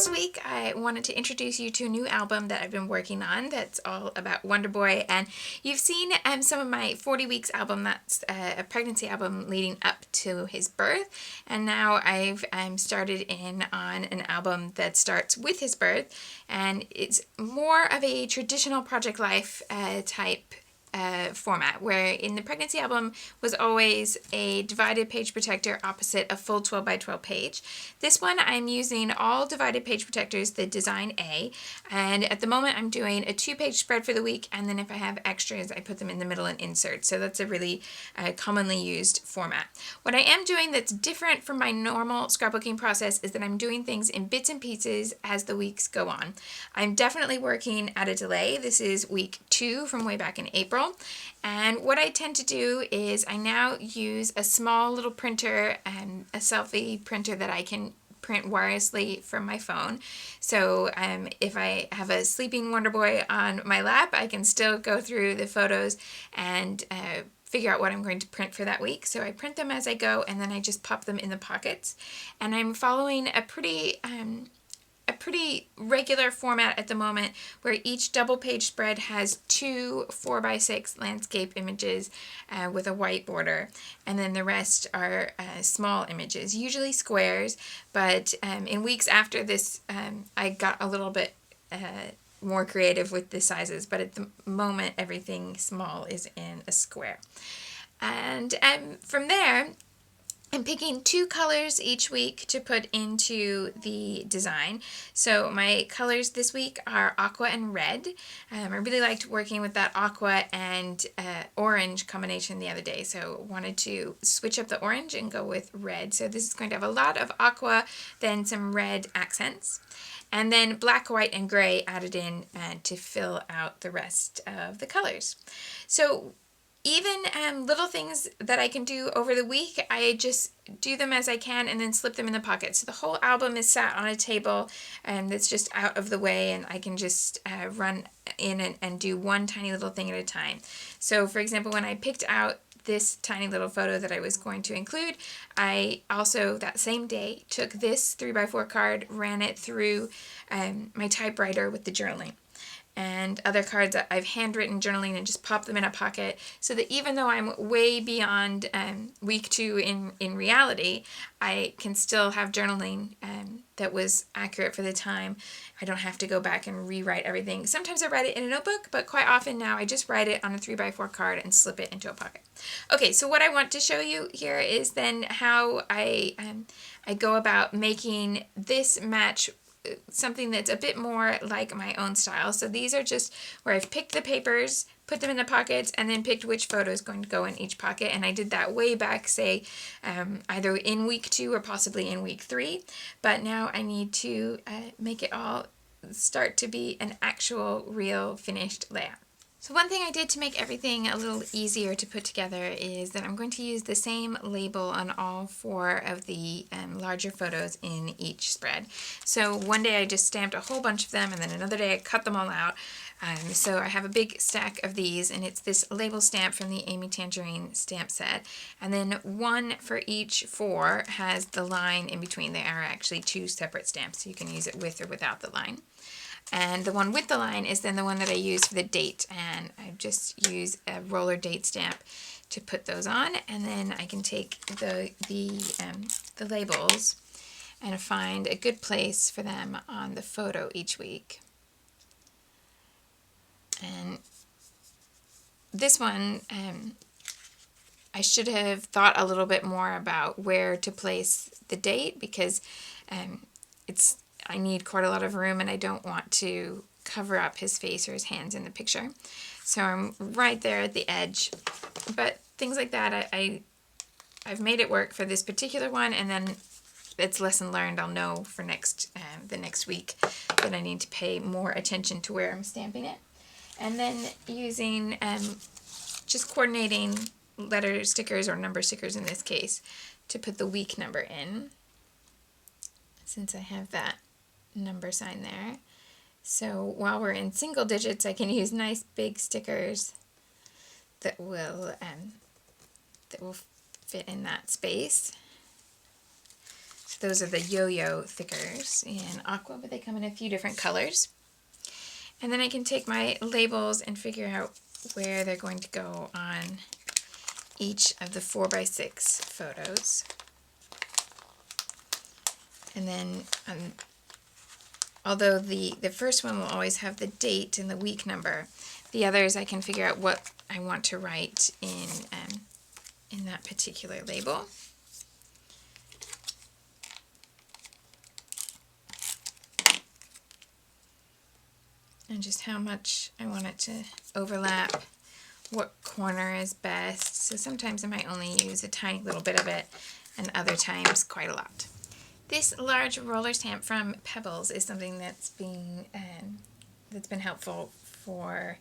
this week I wanted to introduce you to a new album that I've been working on that's all about Wonder Boy. And you've seen some of my 40 Weeks album. That's a pregnancy album leading up to his birth. And now I've started in on an album that starts with his birth. And it's more of a traditional Project Life type format, where in the pregnancy album was always a divided page protector opposite a full 12 by 12 page. This one I'm using all divided page protectors, the design A, and at the moment I'm doing a 2-page spread for the week, and then if I have extras I put them in the middle and insert. So that's a really commonly used format. What I am doing that's different from my normal scrapbooking process is that I'm doing things in bits and pieces as the weeks go on. I'm definitely working at a delay. This is week 2 from way back in April. And what I tend to do is I now use a small little printer and a selfie printer that I can print wirelessly from my phone. So if I have a sleeping Wonder Boy on my lap, I can still go through the photos and figure out what I'm going to print for that week. So I print them as I go, and then I just pop them in the pockets. And I'm following a pretty regular format at the moment, where each double page spread has 2 4x6 landscape images with a white border, and then the rest are small images, usually squares, but in weeks after this I got a little bit more creative with the sizes, but at the moment everything small is in a square. And from there I'm picking 2 colors each week to put into the design. So my colors this week are aqua and red. I really liked working with that aqua and orange combination the other day, so wanted to switch up the orange and go with red. So this is going to have a lot of aqua, then some red accents, and then black, white, and gray added in to fill out the rest of the colors. So even little things that I can do over the week, I just do them as I can and then slip them in the pocket. So the whole album is sat on a table that's just out of the way, and I can just run in and do one tiny little thing at a time. So for example, when I picked out this tiny little photo that I was going to include, I also that same day took this 3x4 card, ran it through my typewriter with the journaling, and other cards that I've handwritten journaling, and just pop them in a pocket, so that even though I'm way beyond week 2 in reality, I can still have journaling that was accurate for the time. I don't have to go back and rewrite everything. Sometimes I write it in a notebook, but quite often now I just write it on a 3x4 card and slip it into a pocket. Okay, so what I want to show you here is then how I go about making this match something that's a bit more like my own style. So these are just where I've picked the papers, put them in the pockets, and then picked which photo is going to go in each pocket. And I did that way back, say, either in week 2 or possibly in week 3. But now I need to make it all start to be an actual, real, finished layout. So one thing I did to make everything a little easier to put together is that I'm going to use the same label on all 4 of the larger photos in each spread. So one day I just stamped a whole bunch of them, and then another day I cut them all out. So I have a big stack of these, and it's this label stamp from the Amy Tangerine stamp set. And then one for each 4 has the line in between. They are actually 2 separate stamps, so you can use it with or without the line. And the one with the line is then the one that I use for the date, and I just use a roller date stamp to put those on, and then I can take the labels and find a good place for them on the photo each week. And this one, I should have thought a little bit more about where to place the date, because I need quite a lot of room, and I don't want to cover up his face or his hands in the picture. So I'm right there at the edge. But things like that, I've made it work for this particular one, and then it's lesson learned. I'll know for the next week that I need to pay more attention to where I'm stamping it. And then using just coordinating letter stickers, or number stickers in this case, to put the week number in, since I have that number sign there. So while we're in single digits, I can use nice big stickers that will fit in that space. So those are the yo-yo thickers in aqua, but they come in a few different colors. And then I can take my labels and figure out where they're going to go on each of the 4x6 photos. And then, although the first one will always have the date and the week number, the others I can figure out what I want to write in that particular label. And just how much I want it to overlap, what corner is best. So sometimes I might only use a tiny little bit of it, and other times quite a lot. This large roller stamp from Pebbles is something that's been helpful for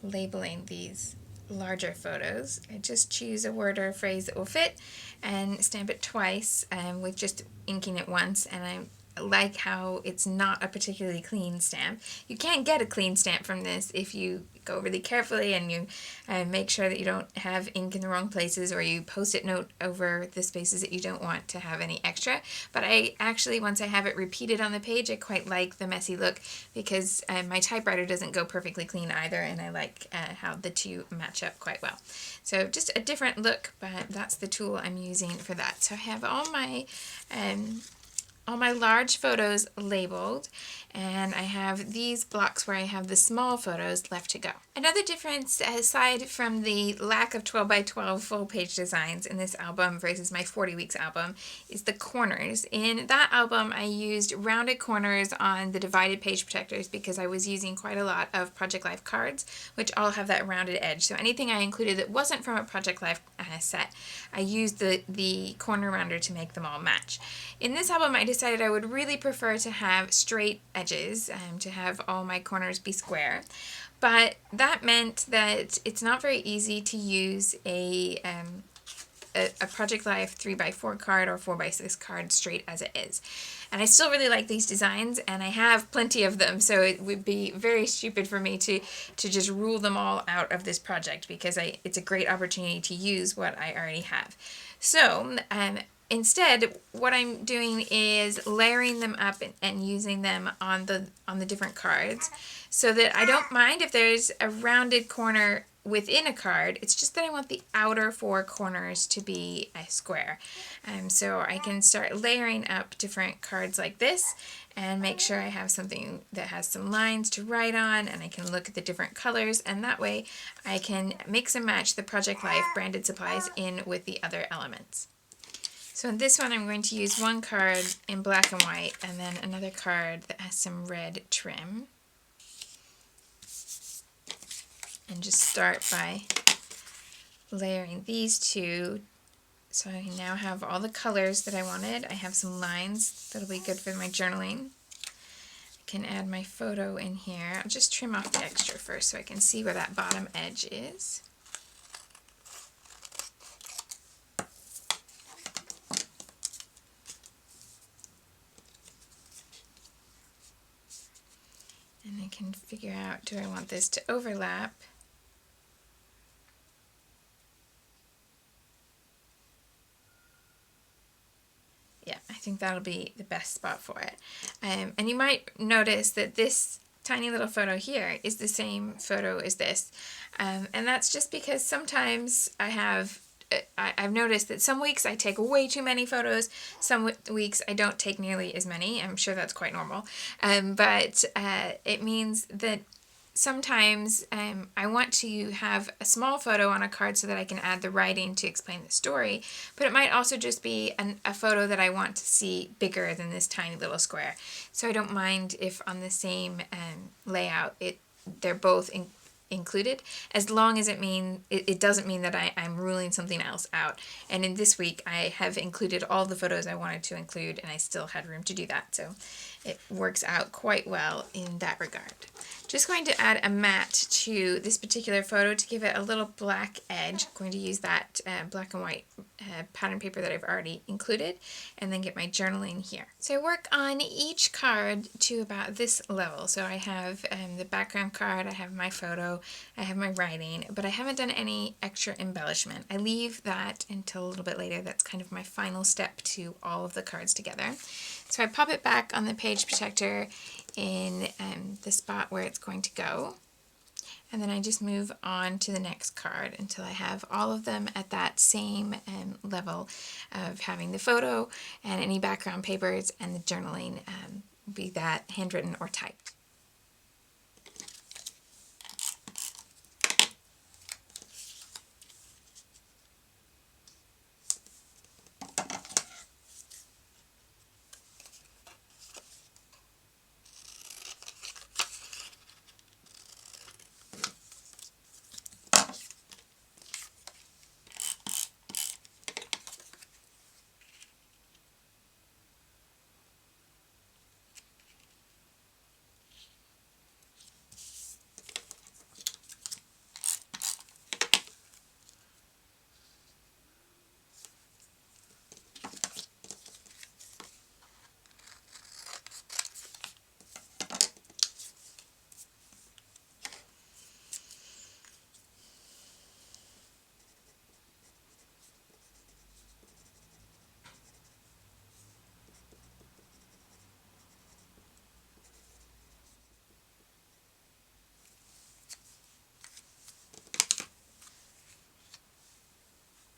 labeling these larger photos. I just choose a word or a phrase that will fit and stamp it twice with just inking it once, and I like how it's not a particularly clean stamp. You can get a clean stamp from this if you go really carefully and you make sure that you don't have ink in the wrong places, or you post-it note over the spaces that you don't want to have any extra. But I actually, once I have it repeated on the page, I quite like the messy look, because my typewriter doesn't go perfectly clean either, and I like how the two match up quite well. So just a different look, but that's the tool I'm using for that. So I have all my large photos labeled, and I have these blocks where I have the small photos left to go. Another difference, aside from the lack of 12x12 full page designs in this album versus my 40 weeks album, is the corners. In that album I used rounded corners on the divided page protectors because I was using quite a lot of Project Life cards, which all have that rounded edge. So anything I included that wasn't from a Project Life set, I used the corner rounder to make them all match. In this album I decided I would really prefer to have straight edges, to have all my corners be square. But that meant that it's not very easy to use a Project Life 3x4 card or 4x6 card straight as it is. And I still really like these designs, and I have plenty of them, so it would be very stupid for me to just rule them all out of this project, because it's a great opportunity to use what I already have. So instead, what I'm doing is layering them up and using them on the different cards, so that I don't mind if there's a rounded corner within a card. It's just that I want the outer four corners to be a square. So I can start layering up different cards like this and make sure I have something that has some lines to write on, and I can look at the different colors, and that way I can mix and match the Project Life branded supplies in with the other elements. So in this one I'm going to use one card in black and white, and then another card that has some red trim. And just start by layering these two. So I now have all the colors that I wanted. I have some lines that'll be good for my journaling. I can add my photo in here. I'll just trim off the extra first so I can see where that bottom edge is. And I can figure out, do I want this to overlap? Yeah, I think that'll be the best spot for it. And you might notice that this tiny little photo here is the same photo as this. And that's just because sometimes I've noticed that some weeks I take way too many photos, some weeks I don't take nearly as many. I'm sure that's quite normal. But it means that sometimes I want to have a small photo on a card so that I can add the writing to explain the story, but it might also just be a photo that I want to see bigger than this tiny little square. So I don't mind if on the same layout they're both included, as long as it doesn't mean that I'm ruling something else out. And in this week I have included all the photos I wanted to include, and I still had room to do that, so it works out quite well in that regard. Just going to add a matte to this particular photo to give it a little black edge. I'm going to use that black and white pattern paper that I've already included, and then get my journaling here. So I work on each card to about this level. So I have the background card, I have my photo, photo, I have my writing, but I haven't done any extra embellishment. I leave that until a little bit later. That's kind of my final step to all of the cards together. So I pop it back on the page protector in the spot where it's going to go. And then I just move on to the next card until I have all of them at that same level of having the photo and any background papers and the journaling, be that handwritten or typed.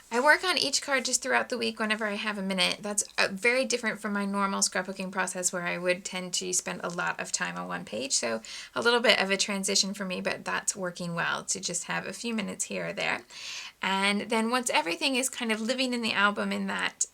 I work on each card just throughout the week whenever I have a minute. That's very different from my normal scrapbooking process where I would tend to spend a lot of time on one page. So a little bit of a transition for me, but that's working well to just have a few minutes here or there. And then once everything is kind of living in the album in that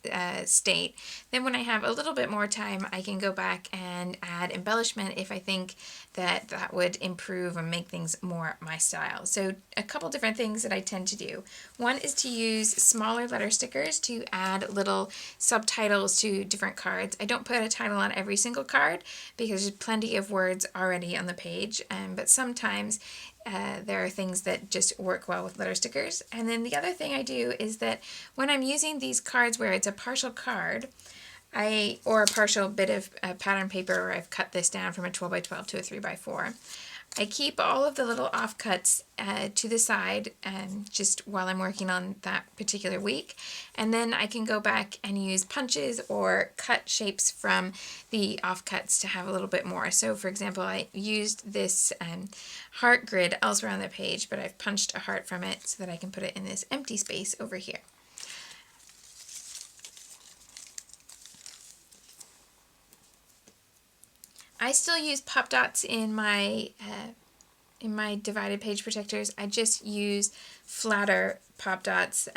state, then when I have a little bit more time, I can go back and add embellishment if I think that that would improve and make things more my style. So a couple different things that I tend to do. One is to use smaller letter stickers to add little subtitles to different cards. I don't put a title on every single card because there's plenty of words already on the page, but sometimes there are things that just work well with letter stickers. And then the other thing I do is that when I'm using these cards where it's a partial card, or a partial bit of pattern paper, or I've cut this down from a 12 by 12 to a 3 by 4, I keep all of the little offcuts to the side just while I'm working on that particular week. And then I can go back and use punches or cut shapes from the offcuts to have a little bit more. So for example, I used this heart grid elsewhere on the page, but I've punched a heart from it so that I can put it in this empty space over here. I still use pop dots in my divided page protectors. I just use flatter pop dots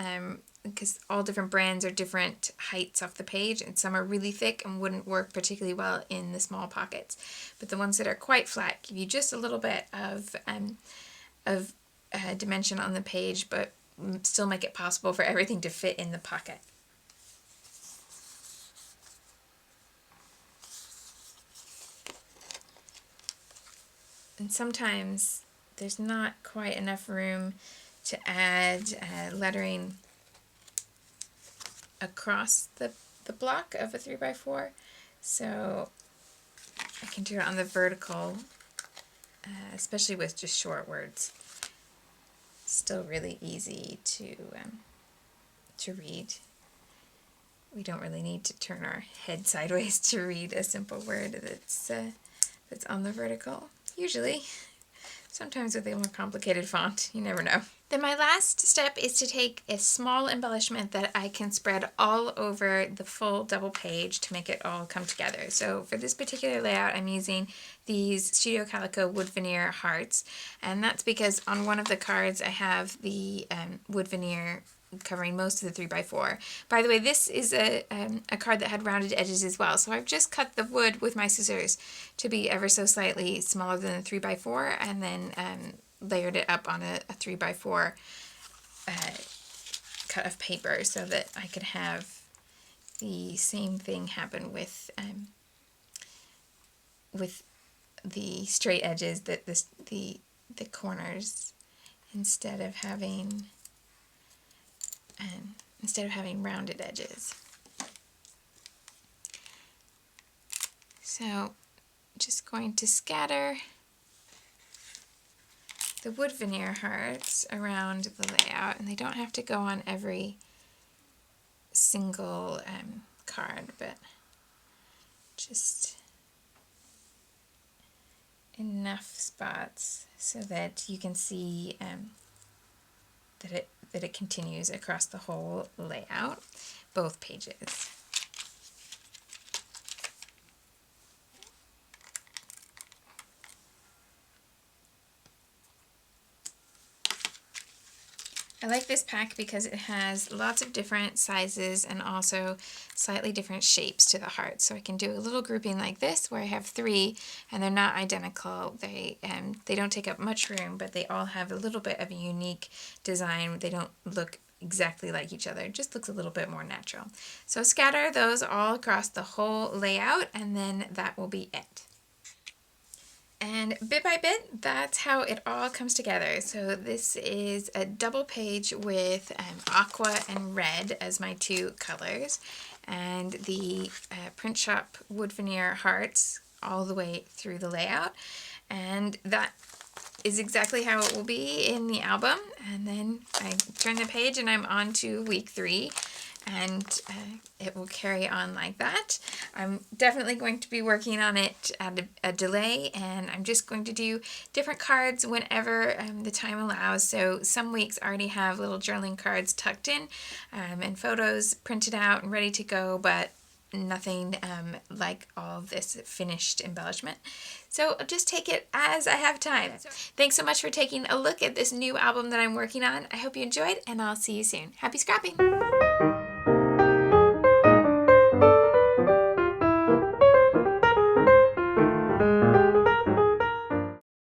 because all different brands are different heights off the page, and some are really thick and wouldn't work particularly well in the small pockets. But the ones that are quite flat give you just a little bit of dimension on the page, but still make it possible for everything to fit in the pocket. And sometimes there's not quite enough room to add lettering across the block of a 3 by 4, so I can do it on the vertical, especially with just short words. Still really easy to read. We don't really need to turn our head sideways to read a simple word that's on the vertical. Usually. Sometimes with a more complicated font, you never know. Then my last step is to take a small embellishment that I can spread all over the full double page to make it all come together. So for this particular layout, I'm using these Studio Calico wood veneer hearts, and that's because on one of the cards I have the wood veneer covering most of the 3 by 4. By the way, this is a card that had rounded edges as well, so I've just cut the wood with my scissors to be ever so slightly smaller than a 3 by 4, and then layered it up on a 3 by 4 cut of paper so that I could have the same thing happen with the straight edges, that the corners, instead of having rounded edges. So just going to scatter the wood veneer hearts around the layout, and they don't have to go on every single card, but just enough spots so that you can see that it continues across the whole layout, both pages. I like this pack because it has lots of different sizes and also slightly different shapes to the hearts. So I can do a little grouping like this where I have 3 and they're not identical. They don't take up much room, but they all have a little bit of a unique design. They don't look exactly like each other. It just looks a little bit more natural. So scatter those all across the whole layout, and then that will be it. And bit by bit, that's how it all comes together. So this is a double page with aqua and red as my 2 colors, and the print shop wood veneer hearts all the way through the layout. And that is exactly how it will be in the album. And then I turn the page and I'm on to week 3. And it will carry on like that. I'm definitely going to be working on it at a delay, and I'm just going to do different cards whenever the time allows. So some weeks already have little journaling cards tucked in and photos printed out and ready to go, but nothing like all of this finished embellishment. So I'll just take it as I have time. Thanks so much for taking a look at this new album that I'm working on. I hope you enjoyed, and I'll see you soon. Happy scrapping!